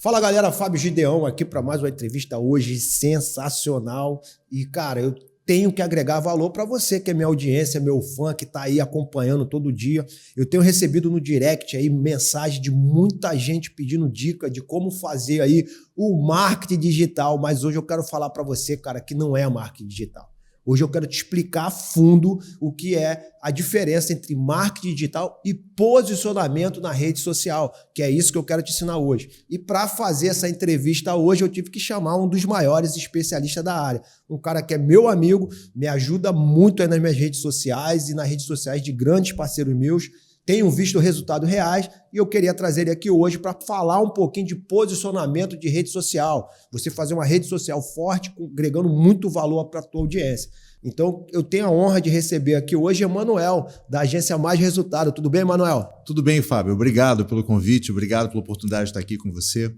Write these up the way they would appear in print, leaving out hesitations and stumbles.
Fala galera, Fábio Gideão aqui para mais uma entrevista hoje sensacional. E cara, eu tenho que agregar valor para você que é minha audiência, meu fã que tá aí acompanhando todo dia. Eu tenho recebido no direct aí mensagem de muita gente pedindo dica de como fazer aí o marketing digital, mas hoje eu quero falar para você, cara, que não é marketing digital. Hoje eu quero te explicar a fundo o que é a diferença entre marketing digital e posicionamento na rede social, que é isso que eu quero te ensinar hoje. E para fazer essa entrevista hoje, eu tive que chamar um dos maiores especialistas da área, um cara que é meu amigo, me ajuda muito aí nas minhas redes sociais e nas redes sociais de grandes parceiros meus. Tenho visto resultados reais e eu queria trazer ele aqui hoje para falar um pouquinho de posicionamento de rede social. Você fazer uma rede social forte, agregando muito valor para a tua audiência. Então, eu tenho a honra de receber aqui hoje Emanuel, da agência Mais Resultado. Tudo bem, Emanuel? Tudo bem, Fábio. Obrigado pelo convite, obrigado pela oportunidade de estar aqui com você.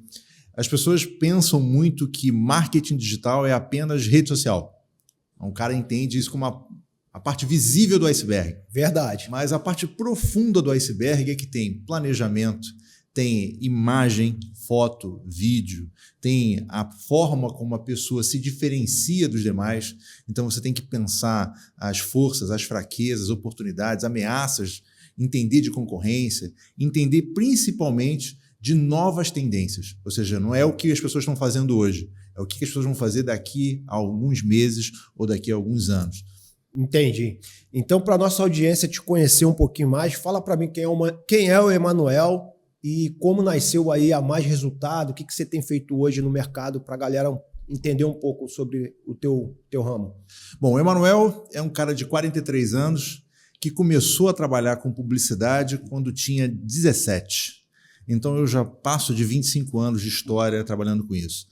As pessoas pensam muito que marketing digital é apenas rede social. Um cara entende isso como a parte visível do iceberg. Verdade. Mas a parte profunda do iceberg é que tem planejamento, tem imagem, foto, vídeo, tem a forma como a pessoa se diferencia dos demais. Então você tem que pensar as forças, as fraquezas, oportunidades, ameaças, entender de concorrência, entender principalmente de novas tendências. Ou seja, não é o que as pessoas estão fazendo hoje, é o que as pessoas vão fazer daqui a alguns meses ou daqui a alguns anos. Entendi. Então, para nossa audiência te conhecer um pouquinho mais, fala para mim quem é o Emanuel e como nasceu aí a Mais Resultado, o que você tem feito hoje no mercado para a galera entender um pouco sobre o teu ramo. Bom, o Emanuel é um cara de 43 anos que começou a trabalhar com publicidade quando tinha 17. Então, eu já passo de 25 anos de história trabalhando com isso.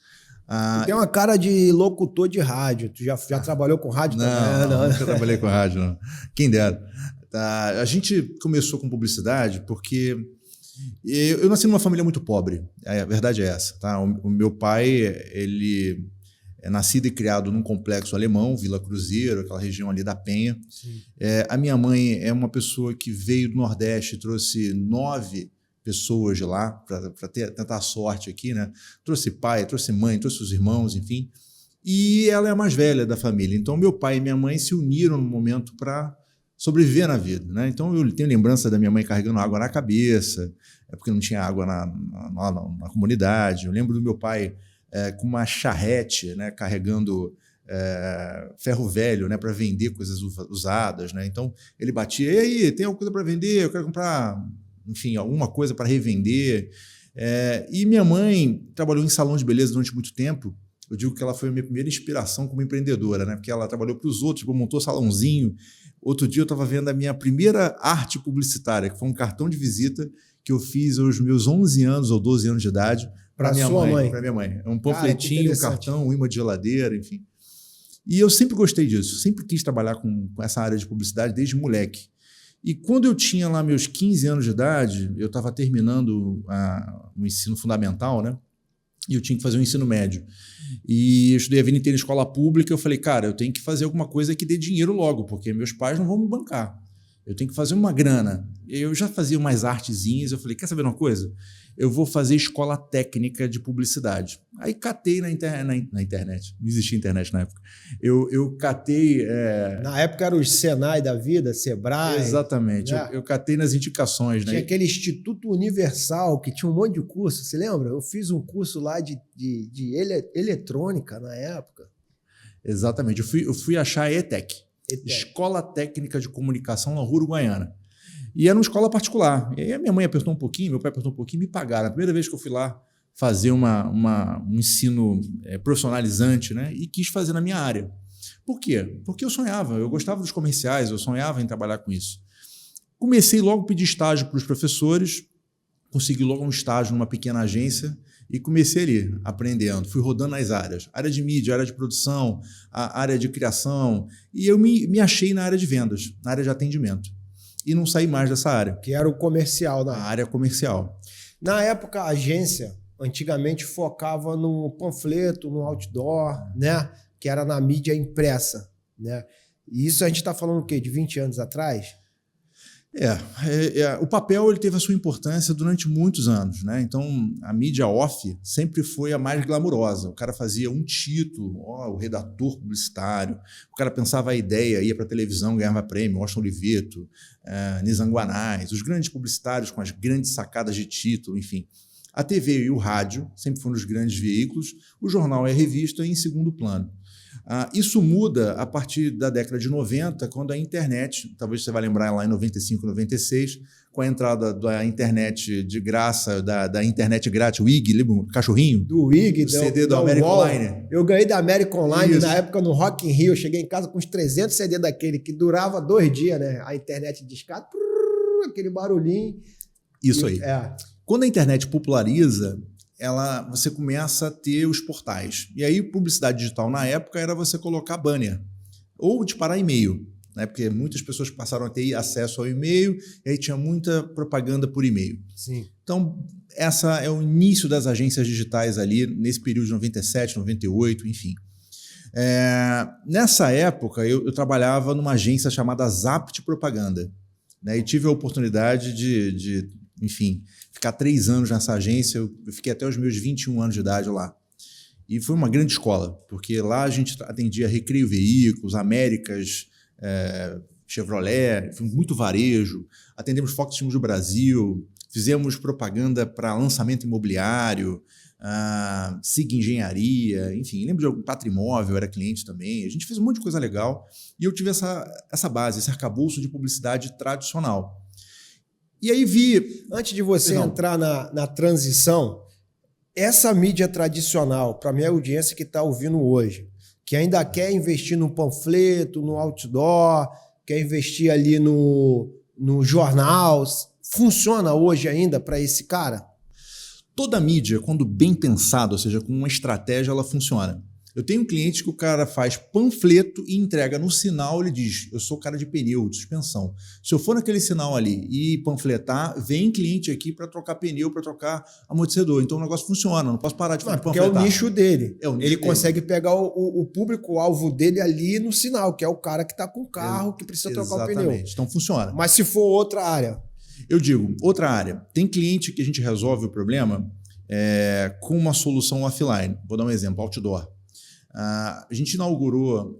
Tem uma cara de locutor de rádio. Tu já trabalhou com rádio também? Não, nunca trabalhei com rádio, não. Quem dera. A gente começou com publicidade porque eu nasci numa família muito pobre. A verdade é essa. Tá? O meu pai, ele é nascido e criado num complexo alemão, Vila Cruzeiro, aquela região ali da Penha. A minha mãe é uma pessoa que veio do Nordeste, trouxe 9 pessoas de lá para tentar a sorte aqui, né? Trouxe pai, trouxe mãe, trouxe os irmãos, enfim. E ela é a mais velha da família. Então, meu pai e minha mãe se uniram no momento para sobreviver na vida, né? Então, eu tenho lembrança da minha mãe carregando água na cabeça, porque não tinha água na comunidade. Eu lembro do meu pai com uma charrete, né? Carregando ferro velho, né? Para vender coisas usadas, né? Então, ele batia, e aí, tem alguma coisa para vender? Eu quero comprar... enfim, alguma coisa para revender. E minha mãe trabalhou em salão de beleza durante muito tempo. Eu digo que ela foi a minha primeira inspiração como empreendedora, né? Porque ela trabalhou para os outros, montou salãozinho. Outro dia eu estava vendo a minha primeira arte publicitária, que foi um cartão de visita que eu fiz aos meus 11 anos ou 12 anos de idade para minha mãe. Para minha mãe. É um panfletinho, um cartão, um imã de geladeira, enfim. E eu sempre gostei disso, sempre quis trabalhar com essa área de publicidade desde moleque. E quando eu tinha lá meus 15 anos de idade, eu estava terminando o ensino fundamental, né? E eu tinha que fazer o ensino médio. E eu estudei a vida inteira em escola pública. Eu falei, cara, eu tenho que fazer alguma coisa que dê dinheiro logo, porque meus pais não vão me bancar. Eu tenho que fazer uma grana. Eu já fazia umas artezinhas. Eu falei, quer saber uma coisa? Eu vou fazer escola técnica de publicidade. Aí catei na internet. Não existia internet na época. Eu catei... Na época era o Senai da vida, Sebrae. Exatamente. Né? Eu catei nas indicações. Tinha aquele Instituto Universal, que tinha um monte de curso. Você lembra? Eu fiz um curso lá de eletrônica na época. Exatamente. Eu fui achar a ETEC. Escola Técnica de Comunicação na Rua Uruguaiana. E era uma escola particular. E aí a minha mãe apertou um pouquinho, meu pai apertou um pouquinho e me pagaram. A primeira vez que eu fui lá fazer um ensino profissionalizante, né? E quis fazer na minha área. Por quê? Porque eu sonhava, eu gostava dos comerciais, eu sonhava em trabalhar com isso. Comecei logo a pedir estágio para os professores, consegui logo um estágio numa pequena agência e comecei ali, aprendendo. Fui rodando nas áreas. Área de mídia, área de produção, a área de criação. E eu me achei na área de vendas, na área de atendimento. E não saí mais dessa área. Que era o comercial, né? A área comercial. Na época, a agência, antigamente, focava no panfleto, no outdoor, né? Que era na mídia impressa, né? E isso a gente está falando o quê? De 20 anos atrás? O papel ele teve a sua importância durante muitos anos, né? Então, a mídia off sempre foi a mais glamurosa. O cara fazia um título, o redator publicitário, o cara pensava a ideia, ia para a televisão, ganhava prêmio, Washington Oliveto, Nizam Guanais, os grandes publicitários com as grandes sacadas de título, enfim. A TV e o rádio sempre foram os grandes veículos, o jornal e a revista em segundo plano. Isso muda a partir da década de 90, quando a internet, talvez você vai lembrar lá em 95, 96, com a entrada da internet de graça, da internet grátis, o IG, lembra o cachorrinho? Do IG, do CD do American Online. Eu ganhei da American Online Isso. na época no Rock in Rio. Eu cheguei em casa com uns 300 CD daquele que durava 2 dias, né? A internet discada, aquele barulhinho. Isso aí. Quando a internet populariza, você começa a ter os portais. E aí, publicidade digital na época era você colocar banner ou disparar e-mail, né? Porque muitas pessoas passaram a ter acesso ao e-mail e aí tinha muita propaganda por e-mail. Sim. Então, essa é o início das agências digitais ali, nesse período de 97, 98, enfim. Nessa época, eu trabalhava numa agência chamada Zapt Propaganda, né? E tive a oportunidade de enfim, ficar 3 anos nessa agência. Eu fiquei até os meus 21 anos de idade lá. E foi uma grande escola, porque lá a gente atendia Recreio Veículos, Américas, Chevrolet, muito varejo, atendemos Fox Filmes do Brasil, fizemos propaganda para lançamento imobiliário, SIG Engenharia, enfim, lembro de algum Patrimóvel, era cliente também. A gente fez um monte de coisa legal e eu tive essa base, esse arcabouço de publicidade tradicional. E aí Antes de você entrar na transição, essa mídia tradicional, para a minha audiência que está ouvindo hoje, que ainda quer investir no panfleto, no outdoor, quer investir ali no jornal, funciona hoje ainda para esse cara? Toda mídia, quando bem pensada, ou seja, com uma estratégia, ela funciona. Eu tenho um cliente que o cara faz panfleto e entrega no sinal, ele diz, eu sou cara de pneu, de suspensão. Se eu for naquele sinal ali e panfletar, vem cliente aqui para trocar pneu, para trocar amortecedor. Então o negócio funciona, não posso parar de panfletar. Porque é o nicho dele. Ele consegue pegar o público-alvo dele ali no sinal, que é o cara que está com o carro, que precisa trocar o pneu. Exatamente, então funciona. Mas se for outra área? Eu digo, outra área. Tem cliente que a gente resolve o problema com uma solução offline. Vou dar um exemplo, outdoor. A gente inaugurou,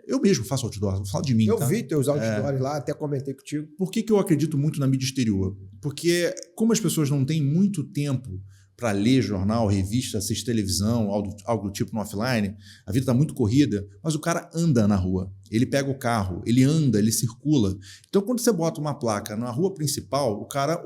eu mesmo faço outdoor, vou falar de mim. Eu vi teus outdoors lá, até comentei contigo. Por que eu acredito muito na mídia exterior? Porque como as pessoas não têm muito tempo para ler jornal, revista, assistir televisão, algo do tipo no offline, a vida está muito corrida, mas o cara anda na rua, ele pega o carro, ele anda, ele circula. Então, quando você bota uma placa na rua principal, o cara,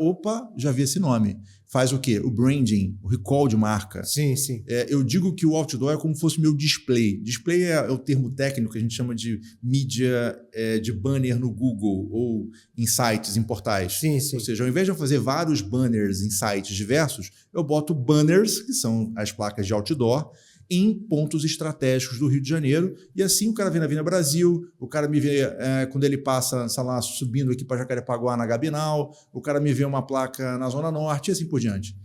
já vi esse nome. Faz o quê? O branding, o recall de marca. Sim, sim. Eu digo que o outdoor é como se fosse meu display. Display é o termo técnico que a gente chama de mídia de banner no Google ou em sites, em portais. Sim, sim. Ou seja, ao invés de eu fazer vários banners em sites diversos, eu boto banners, que são as placas de outdoor, em pontos estratégicos do Rio de Janeiro, e assim o cara vem na Avenida Brasil, o cara me vê quando ele passa, sei lá, subindo aqui para Jacarepaguá na Gabinal, o cara me vê uma placa na Zona Norte e assim por diante.